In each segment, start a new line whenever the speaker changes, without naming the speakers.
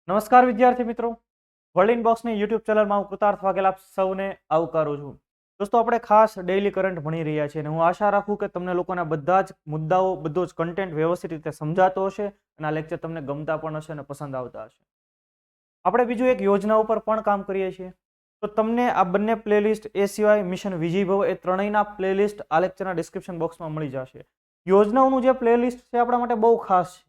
નમસ્કાર વિદ્યાર્થી મિત્રો, વર્લ્ડ ઇનબોક્સની યુટ્યુબ ચેનલમાં હું કૃતાર્થ વાઘેલા આપ સૌને આવકારું છું. દોસ્તો, આપણે ખાસ ડેઇલી કરંટ ભણી રહ્યા છીએ અને હું આશા રાખું કે તમને લોકોના બધા જ મુદ્દાઓ, બધો જ કન્ટેન્ટ વ્યવસ્થિત રીતે સમજાતો હશે અને આ લેક્ચર તમને ગમતા પણ હશે અને પસંદ આવતા હશે. આપણે બીજું એક યોજના ઉપર પણ કામ કરીએ છીએ, તો તમને આ બંને પ્લેલિસ્ટ, એ સિવાય મિશન વિજયભવ, એ ત્રણેયના પ્લેલિસ્ટ આ લેક્ચરના ડિસ્ક્રિપ્શન બોક્સમાં મળી જશે. યોજનાઓનું જે પ્લેલિસ્ટ છે આપણા માટે બહુ ખાસ છે.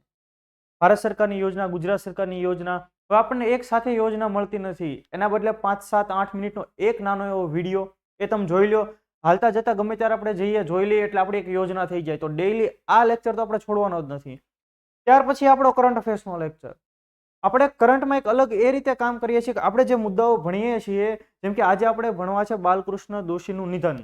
ભારત સરકારની યોજના, ગુજરાત સરકારની યોજના, તો આપણને એક સાથે યોજના મળતી નથી. એના બદલે 5, 7, 8 મિનિટનો એક નાનો એવો વિડીયો એ તમે જોઈ લો. હાલતા જતા ગમે ત્યારે આપણે જઈએ, જોઈ લઈએ એટલે આપણી એક યોજના થઈ જાય. તો ડેઈલી આ લેક્ચર તો આપણે છોડવાનો જ નથી. ત્યાર પછી આપણો કરંટ અફેર્સનો લેક્ચર. આપણે કરંટમાં એક અલગ એ રીતે કામ કરીએ છીએ કે આપણે જે મુદ્દાઓ ભણીએ છીએ, જેમ કે આજે આપણે ભણવા છે બાલકૃષ્ણ દોશીનું નિધન.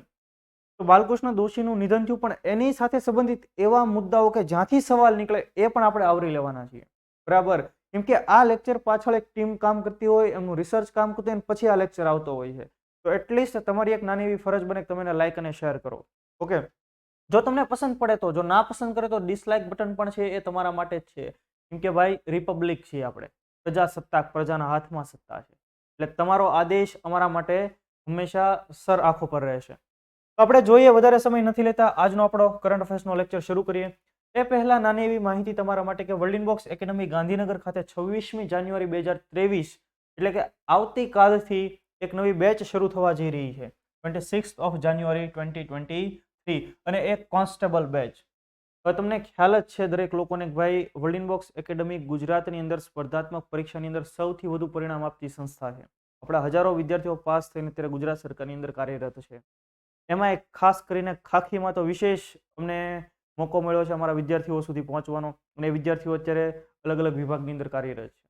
તો બાલકૃષ્ણ દોશીનું નિધન થયું, પણ એની સાથે સંબંધિત એવા મુદ્દાઓ કે જ્યાંથી સવાલ નીકળે એ પણ આપણે આવરી લેવાના છીએ. બરાબર? કેમ કે આ લેક્ચર પાછળ એક ટીમ કામ કરતી હોય, એમનું રિસર્ચ કામ કરતું હોય, પછી આ લેક્ચર આવતો હોય છે. તો એટલીસ્ટ તમારી એક નાની એવી ફરજ બને કે તમે એને લાઈક અને શેર કરો. ઓકે, જો તમને પસંદ પડે તો, જો ના પસંદ કરે તો ડિસલાઇક બટન પણ છે, એ તમારા માટે જ છે. કેમ કે ભાઈ રિપબ્લિક છીએ આપણે, પ્રજાસત્તાક, પ્રજાના હાથમાં સત્તા છે. એટલે તમારો આદેશ અમારા માટે હંમેશા સર આંખો પર રહેશે. તો આપણે જોઈએ, વધારે સમય નથી લેતા, આજનો આપણો કરંટ અફેર્સનો લેક્ચર શરૂ કરીએ. એ પહેલા નાની એવી માહિતી તમારા માટે કે વર્લ્ડ ઇનબોક્સ એકેડમી ગાંધીનગર ખાતે 26મી જાન્યુઆરી 2023 એટલે કે આવતીકાલથી એક નવી બેચ શરૂ થવા જઈ રહી છે, 26th of January 2023, અને એક કોન્સ્ટેબલ બેચ. હવે તમને ખ્યાલ જ છે દરેક લોકોને કે ભાઈ વર્લ્ડ ઇનબોક્સ એકેડમી ગુજરાતની અંદર સ્પર્ધાત્મક પરીક્ષાની અંદર સૌથી વધુ પરિણામ આપતી સંસ્થા છે. આપણા હજારો વિદ્યાર્થીઓ પાસ થઈને અત્યારે ગુજરાત સરકારની અંદર કાર્યરત છે. એમાં એક ખાસ કરીને ખાખીમાં તો વિશેષ અમને મોકો મળ્યો છે અમારા વિદ્યાર્થીઓ સુધી પહોંચવાનો, અને વિદ્યાર્થીઓ અત્યારે અલગ અલગ વિભાગની અંદર કાર્યરત છે.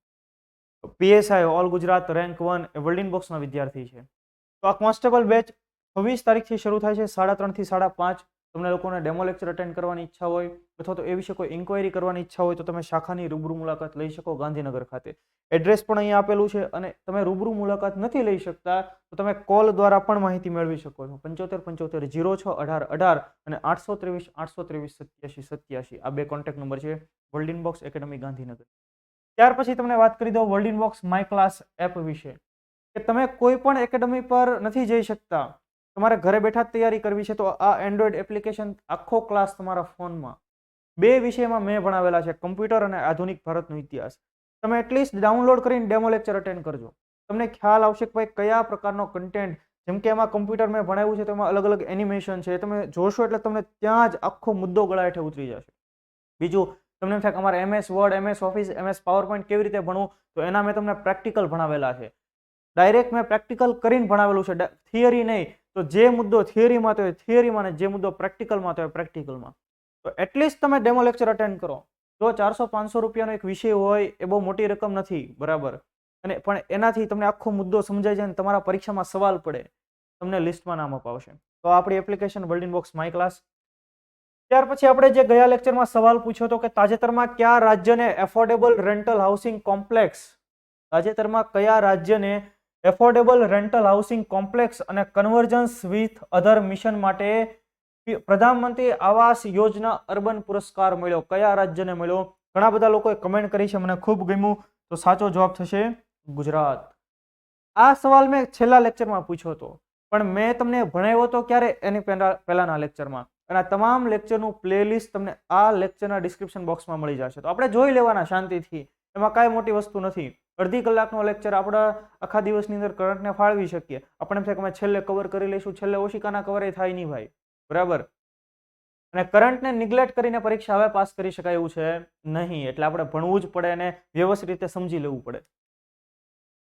પીએસઆઈ ઓલ ગુજરાત રેન્ક 1 એ વર્લ્ડ ઇનબોક્સના વિદ્યાર્થી છે. તો આ કોન્સ્ટેબલ બેચ 26 તારીખથી શરૂ થાય છે, 3:30 થી 5:30. તમને લોકોને ડેમો લેક્ચર અટેન્ડ કરવાની ઈચ્છા હોય અથવા તો એ વિશે કોઈ ઇન્ક્વાયરી કરવાની ઈચ્છા હોય તો તમે શાખાની રૂબરૂ મુલાકાત લઈ શકો ગાંધીનગર ખાતે. એડ્રેસ પણ અહીંયા આપેલું છે, અને તમે રૂબરૂ મુલાકાત નથી લઈ શકતા તો તમે કોલ દ્વારા પણ માહિતી મેળવી શકો છો. 75 75 06 18 18 અને 823 823 87 87, આ બે કોન્ટેક્ટ નંબર છે વર્લ્ડ ઇનબોક્સ એકેડમી ગાંધીનગર. ત્યાર પછી તમને વાત કરી દઉં world inbox my class app વિશે, કે તમે કોઈ પણ એકેડમી પર નથી જઈ શકતા, તમારે ઘરે બેઠા જ તૈયારી કરવી છે, તો આ એન્ડ્રોઈડ એપ્લિકેશન આખો ક્લાસ તમારા ફોનમાં 2 વિષયમાં મેં ભણાવેલા છે, કમ્પ્યુટર અને આધુનિક ભારતનો ઇતિહાસ. તમે એટલીસ્ટ ડાઉનલોડ કરીને ડેમો લેક્ચર અટેન્ડ કરજો. તમને ખ્યાલ આવશે કે ભાઈ કયા પ્રકારનો કન્ટેન્ટ, જેમ કે એમાં કમ્પ્યુટર મેં ભણાવ્યું છે, તો એમાં અલગ અલગ એનિમેશન છે. તમે જોશો એટલે તમને ત્યાં જ આખો મુદ્દો ગળા હેઠે ઉતરી જશે. બીજું, તમને એમ થાય કે અમારે MS word, MS office, MS PowerPoint કેવી રીતે ભણવું, તો એના મેં તમને પ્રેક્ટિકલ ભણાવેલા છે. ડાયરેક્ટ મેં પ્રેક્ટિકલ કરીને ભણાવેલું છે, થિયરી નહીં. તો જે મુદ્દો થિયરીમાં તો હોય થિયરીમાં, ને જે મુદ્દો પ્રેક્ટિકલમાં તો હોય પ્રેક્ટિકલમાં. તો એટલીસ્ટ તમે ડેમો લેક્ચર અટેન્ડ કરો. જો 400-500 રૂપિયાનો એક વિષય હોય એ બહુ મોટી રકમ નથી, બરાબર, અને પણ એનાથી તમને આખો મુદ્દો સમજાઈ જાય અને તમારા પરીક્ષામાં સવાલ પડે, તમને લિસ્ટમાં નામ અપાવશે. તો આપણી application world inbox my class. ત્યાર પછી આપણે જે ગયા લેક્ચરમાં સવાલ પૂછ્યો હતો કે તાજેતરમાં કયા રાજ્યને એફોર્ડેબલ રેન્ટલ હાઉસિંગ કોમ્પ્લેક્સ, તાજેતરમાં કયા રાજ્યને એફોર્ડેબલ રેન્ટલ હાઉસિંગ કોમ્પ્લેક્સ અને કન્વર્જન્સ વિથ અધર મિશન માટે પ્રધાનમંત્રી આવાસ યોજના અર્બન પુરસ્કાર મળ્યો? કયા રાજ્યને મળ્યો? ઘણા બધા લોકોએ કમેન્ટ કરી છે, મને ખૂબ ગમ્યું. તો સાચો જવાબ થશે ગુજરાત. આ સવાલ મેં છેલ્લા લેક્ચરમાં પૂછ્યો હતો, પણ મેં તમને ભણાવ્યો હતો ક્યારે? એની પહેલાના લેક્ચરમાં. અને આ તમામ લેક્ચરનું પ્લેલિસ્ટ તમને આ લેક્ચરના ડિસ્ક્રિપ્શન બોક્સમાં મળી જશે. તો આપણે જોઈ લેવાના શાંતિથી, એમાં કાંઈ મોટી વસ્તુ નથી. અડધી કલાકનો લેક્ચર આપણે આખા દિવસની અંદર કરંટને ફાળવી શકીએ. આપણે એમ થાય કે અમે છેલ્લે કવર કરી લઈશું, છેલ્લે ઓશિકાના કવર થાય નહીં ભાઈ, બરાબર. અને કરંટને નિગ્લેક્ટ કરીને પરીક્ષા હવે પાસ કરી શકાય એવું છે નહીં. એટલે આપણે ભણવું જ પડે અને વ્યવસ્થિત રીતે સમજી લેવું પડે.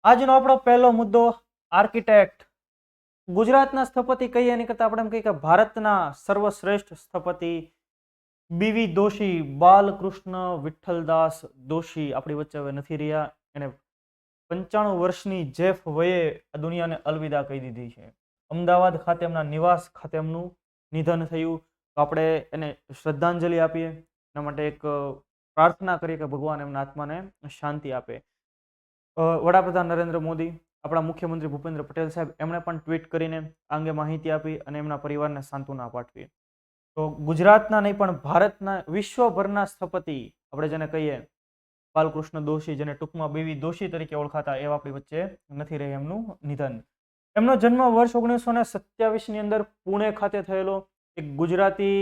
આજનો આપણો પહેલો મુદ્દો, આર્કિટેક્ટ. ગુજરાતના સ્થપતિ કહીએ એની કરતા આપણે એમ કહીએ કે ભારતના સર્વશ્રેષ્ઠ સ્થપતિ BV દોશી, બાલકૃષ્ણ વિઠ્ઠલદાસ દોશી આપણી વચ્ચે હવે નથી રહ્યા. એને 95 વર્ષની જેફ વયે આ દુનિયાને અલવિદા કહી દીધી છે. અમદાવાદ ખાતે એમના નિવાસ ખાતે એમનું નિધન થયું. તો આપણે એને શ્રદ્ધાંજલિ આપીએ, એના માટે એક પ્રાર્થના કરીએ કે ભગવાન એમના આત્માને શાંતિ આપે. વડાપ્રધાન નરેન્દ્ર મોદી, આપણા મુખ્યમંત્રી ભૂપેન્દ્ર પટેલ સાહેબ, એમણે પણ ટ્વીટ કરીને આ અંગે માહિતી આપી અને એમના પરિવારને સાંત્વના પાઠવી. તો ગુજરાતના નહીં પણ ભારતના, વિશ્વભરના સ્થપતિ આપણે જેને કહીએ, બાલકૃષ્ણ દોશી, જેને ટૂંકમાં બીવી દોશી તરીકે ઓળખાતા, એવા આપણી વચ્ચે નથી રહી, એમનું નિધન. એમનો જન્મ વર્ષ 1927 ની અંદર પુણે ખાતે થયેલો. એક ગુજરાતી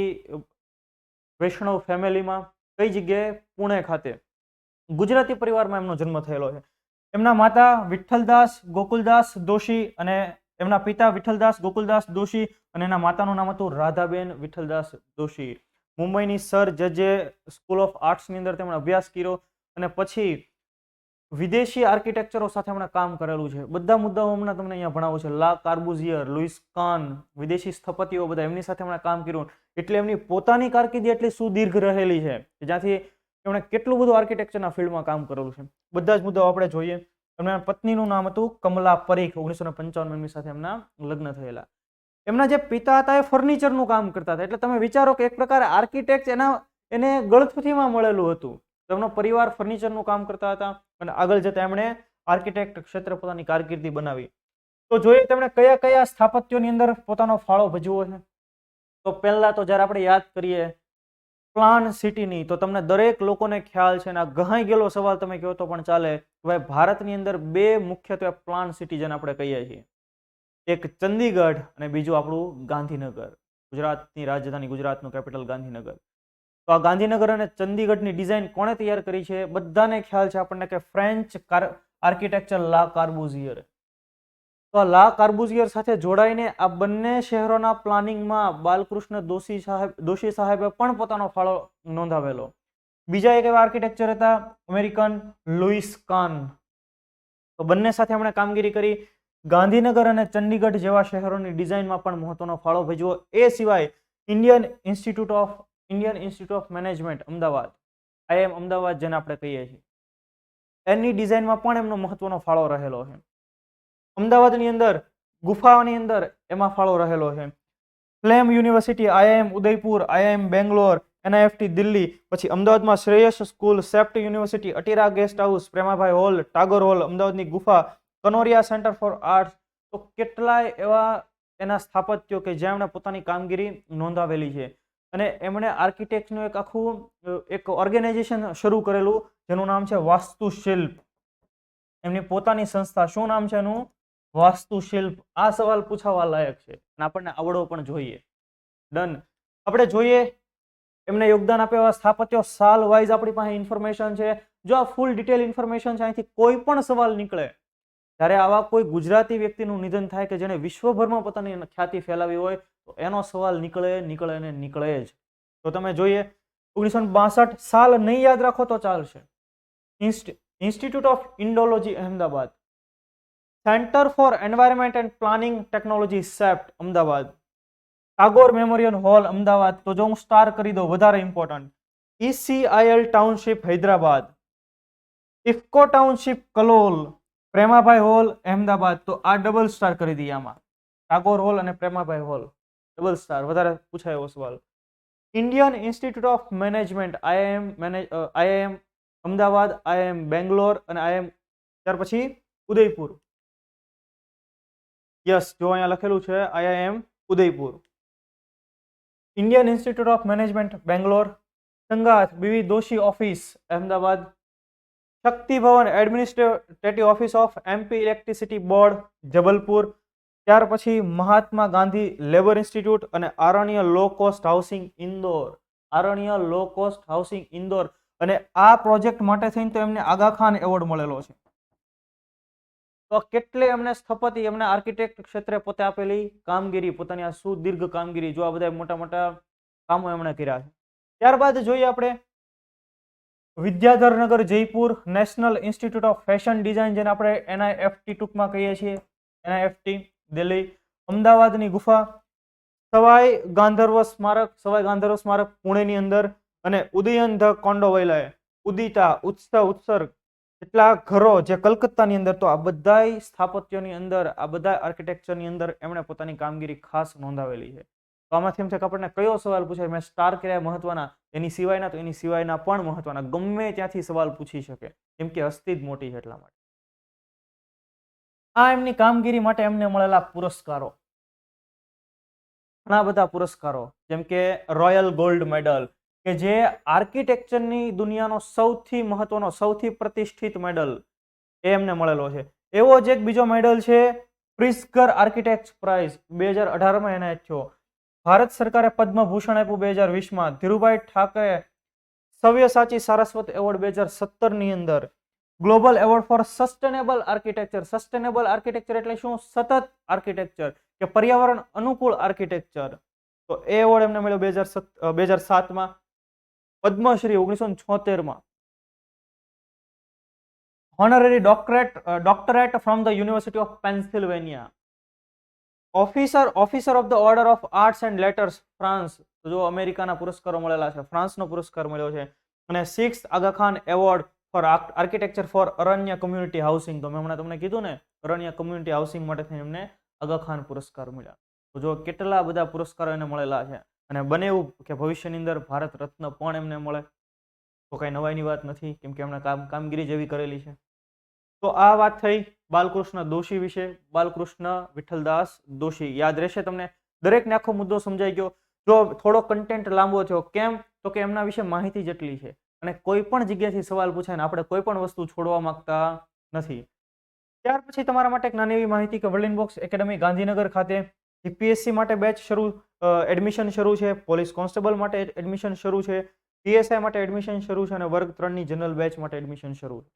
વૈષ્ણવ ફેમિલીમાં. કઈ જગ્યાએ? પુણે ખાતે. ગુજરાતી પરિવારમાં એમનો જન્મ થયેલો છે. એમના માતા વિઠ્ઠલદાસ ગોકુલદાસ દોશી અને એમના પિતા વિઠ્ઠલદાસ ગોકુલદાસ દોશી અને એના માતાનું નામ હતું રાધાબેન વિઠ્ઠલદાસ દોશી. મુંબઈની સર જે સ્કૂલ ઓફ આર્ટ્સની અંદર તેમણે અભ્યાસ કર્યો અને પછી વિદેશી આર્કિટેક્ચરો સાથે એમણે કામ કરેલું છે. બધા મુદ્દાઓ હમણાં તમને અહીંયા ભણાવું છે. લા કાર્બુઝિયર, લુઈસ કાન, વિદેશી સ્થપતિઓ, બધા એમની સાથે એમણે કામ કર્યું. એટલે એમની પોતાની કારકિર્દી એટલી સુદીર્ઘ રહેલી છે કે જ્યાંથી એમણે કેટલું બધું આર્કિટેક્ચરના ફિલ્ડમાં કામ કરેલું છે. બધા જ મુદ્દાઓ આપણે જોઈએ. એમના પત્નીનું નામ હતું કમલા પરીખ. 1955 એમની સાથે એમના લગ્ન થયેલા. એમના જે પિતા હતા એ ફર્નિચરનું કામ કરતા હતા. એટલે તમે વિચારો કે એક પ્રકારે આર્કિટેક્ટ એને ગળથુથીમાં મળેલું હતું. તેમનો પરિવાર ફર્નિચરનું કામ કરતા હતા અને આગળ જતા એમણે આર્કિટેક્ટ ક્ષેત્રે પોતાની કારકિર્દી બનાવી. તો જોઈએ તેમણે કયા કયા સ્થાપત્યોની અંદર પોતાનો ફાળો ભજવ્યો છે. તો પહેલા તો જ્યારે આપણે યાદ કરીએ પ્લાન સિટીની, તો તમને દરેક લોકોને ખ્યાલ છે, અને આ ગહાઈ ગયેલો સવાલ તમે કહો તો પણ ચાલે, ભાઈ ભારતની અંદર બે મુખ્યત્વે પ્લાન સિટી જેને આપણે કહીએ છીએ, એક ચંદીગઢ અને બીજું આપણું ગાંધીનગર. ગુજરાતની રાજધાની, ગુજરાતનું કેપિટલ ગાંધીનગર. તો આ ગાંધીનગર અને ચંદીગઢની ડિઝાઇન કોણે તૈયાર કરી છે? બધાને ખ્યાલ છે આપણને કે ફ્રેન્ચ આર્કિટેક્ચર લા કાર્બુઝિયર. તો લા કાર્બુઝિયર સાથે જોડાઈને આ બંને શહેરોના પ્લાનિંગમાં બાલકૃષ્ણ દોશી સાહેબે પણ પોતાનો ફાળો નોંધાવેલો. બીજા એક એવા આર્કિટેક્ચર હતા અમેરિકન લુઈસ કાન. તો બંને સાથે એમણે કામગીરી કરી. ગાંધીનગર અને ચંદીગઢ જેવા શહેરોની ડિઝાઇનમાં પણ મહત્વનો ફાળો ભજવ્યો. એ સિવાય Indian institute of management Ahmedabad, IIM Ahmedabad જેને આપણે કહીએ છીએ, એની ડિઝાઇનમાં પણ એમનો મહત્વનો ફાળો રહેલો છે. અમદાવાદની અંદર ગુફાઓની અંદર એમાં ફાળો રહેલો છે. Flame university, IIM Udaipur, IIM Bangalore, NIFT Delhi, પછી અમદાવાદમાં Shreyas school, CEPT university, Atira guest house, Premabhai hall, Tagore hall, અમદાવાદની ગુફા, કનોરિયા સેન્ટર ફોર આર્ટ્સ. તો કેટલાય એવા એના સ્થાપત્યો કે જ્યાં એમણે પોતાની કામગીરી નોંધાવેલી છે. અને એમણે આર્કિટેક્ટનું એક આખું એક ઓર્ગેનાઇઝેશન શરૂ કરેલું જેનું નામ છે વાસ્તુશિલ્પ. એમની પોતાની સંસ્થા. શું નામ છે એનું? વાસ્તુશિલ્પ. આ સવાલ પૂછાવા લાયક છે અને આપણને આવડવો પણ જોઈએ. ડન. આપણે જોઈએ એમને યોગદાન આપ્યા એવા સ્થાપત્યો સાલ વાઇઝ આપણી પાસે ઇન્ફોર્મેશન છે. જો આ ફૂલ ડિટેલ ઇન્ફોર્મેશન છે, અહીંથી કોઈ પણ સવાલ નીકળે ત્યારે આવા કોઈ ગુજરાતી વ્યક્તિનું નિધન થાય કે જેણે વિશ્વભરમાં પોતાની ખ્યાતિ ફેલાવી હોય, તો એનો સવાલ નીકળે જ. તો તમે જોઈએ 1962. સાલ નહીં યાદ રાખો તો ચાલશે. Institute of Indology Ahmedabad, Centre for Environment and Planning Technology CEPT Ahmedabad, Tagore Memorial Hall Ahmedabad. તો જો હું સ્ટાર કરી દઉં, વધારે important, ECIL township Hyderabad, IFFCO township Kalol, Premabhai hall Ahmedabad. તો આ ડબલ સ્ટાર કરી દઈએ આમાં. ટાગોર હોલ અને પ્રેમાભાઈ હોલ ડબલ સ્ટાર. વધારે પૂછાય એવો સવાલ. Indian institute of management IIM Ahmedabad, IIM Bangalore અને IIM ત્યાર પછી ઉદયપુર. યસ, જો અહીંયા લખેલું છે IIM Udaipur. Indian institute of management Bangalore, Sangath B V Doshi office Ahmedabad, Shakti Bhavan administrative office of MP electricity board Jabalpur. ત્યાર પછી મહાત્મા ગાંધી લેબર ઇન્સ્ટિટ્યૂટ અને Aranya low cost housing Indore. Aranya low cost housing Indore. અને આ પ્રોજેક્ટ માટે થઈને તો એમને આગા ખાન એવોર્ડ મળેલો છે. તો કેટલે એમને સ્થપતિ, એમને આર્કિટેક્ટ ક્ષેત્રે પોતે આપેલી કામગીરી, પોતાની આ સુદીર્ઘ કામગીરી, જો આ બધા મોટા મોટા કામો એમણે કર્યા છે. ત્યારબાદ જોઈએ આપણે Vidyadharnagar Jaipur, national institute of fashion design જેને આપણે NIFT ટૂંકમાં કહીએ છીએ, NIFT દિલ્હી, અમદાવાદની ગુફા, સવાઈ ગાંધર્વ સ્મારક પુણેની અંદર, અને ઉદયન ધ કોન્ડોવૈલાય, ઉદિતા, ઉત્સર્ગ, એટલા ઘરો જે કલકત્તાની અંદર. તો આ બધા સ્થાપત્યોની અંદર, આ બધા આર્કિટેક્ચરની અંદર એમણે પોતાની કામગીરી ખાસ નોંધાવેલી છે. તો આમાંથી એમ છે કે આપણને કયો સવાલ પૂછાય? મેં સ્ટાર કર્યા મહત્વના, એની સિવાયના, તો એની સિવાયના પણ મહત્વના. ગમે ત્યાંથી સવાલ પૂછી શકે, કેમ કે હસ્તી જ મોટી છે એટલા માટે. આ એમની કામગીરી માટે એમને મળેલા પુરસ્કારો, ઘણા બધા પુરસ્કારો, જેમ કે રોયલ ગોલ્ડ મેડલ, કે જે આર્કિટેક્ચરની દુનિયાનો સૌથી મહત્વનો સૌથી પ્રતિષ્ઠિત મેડલ એ એમને મળેલો છે. એવો જ એક બીજો મેડલ છે પ્રિસ્કર આર્કિટેક્ટ પ્રાઇઝ 2018માં એનાયત થયો. ભારત સરકારે પદ્મભૂષણ આપ્યું 2020માં. ધીરુભાઈ ઠાકરે સવ્યસાચી સારસ્વત એવોર્ડ 2017ની અંદર. Global award four sustainable architecture. Sustainable architecture એટલે શું? સતત આર્કિટેક્ચર કે પર્યાવરણ અનુકૂળ આર્કિટેક્ચર. તો એ એવોર્ડ એમને મળ્યો 2007માં. પદ્મશ્રી 1976માં. Honorary doctorate from the university of Pennsylvania. Officer of the order of arts and letters France. તો જો અમેરિકાના પુરસ્કારો મળેલા છે, ફ્રાન્સનો પુરસ્કાર મળ્યો છે. અને 6th Aga Khan award for architecture for Aranya community housing. તો મેં હમણાં તમને કીધું ને, અરણ્ય કમ્યુનિટી હાઉસિંગ માટે એમને આગા ખાન પુરસ્કાર મળ્યા. તો જો કેટલા બધા પુરસ્કારો એને મળેલા છે. અને બને એવું કે ભવિષ્યની અંદર ભારત રત્ન પણ એમને મળે તો કઈ નવાઈની વાત નથી, કેમ કે એમણે કામગીરી જેવી કરેલી છે. તો આ વાત થઈ બાલકૃષ્ણ દોશી વિશે. બાલકૃષ્ણ વિઠ્ઠલદાસ દોશી યાદ રહેશે તમને. દરેકને આખો મુદ્દો સમજાઈ ગયો. જો થોડો કન્ટેન્ટ લાંબો થયો, કેમ? તો કે એમના વિશે માહિતી જેટલી છે અને કોઈ પણ જગ્યાથી સવાલ પૂછાય ને આપણે કોઈ પણ વસ્તુ છોડવા માંગતા નથી. ત્યાર પછી તમારા માટે એક નાની એવી માહિતી કે વર્લ્ડ ઇનબોક્સ એકેડમી ગાંધીનગર ખાતે જીપીએસસી માટે બેચ એડમિશન શરૂ છે. પોલીસ કોન્સ્ટેબલ માટે એડમિશન શરૂ છે. પીએસઆઈ માટે એડમિશન શરૂ છે અને વર્ગ 3ની જનરલ બેચ માટે એડમિશન શરૂ છે.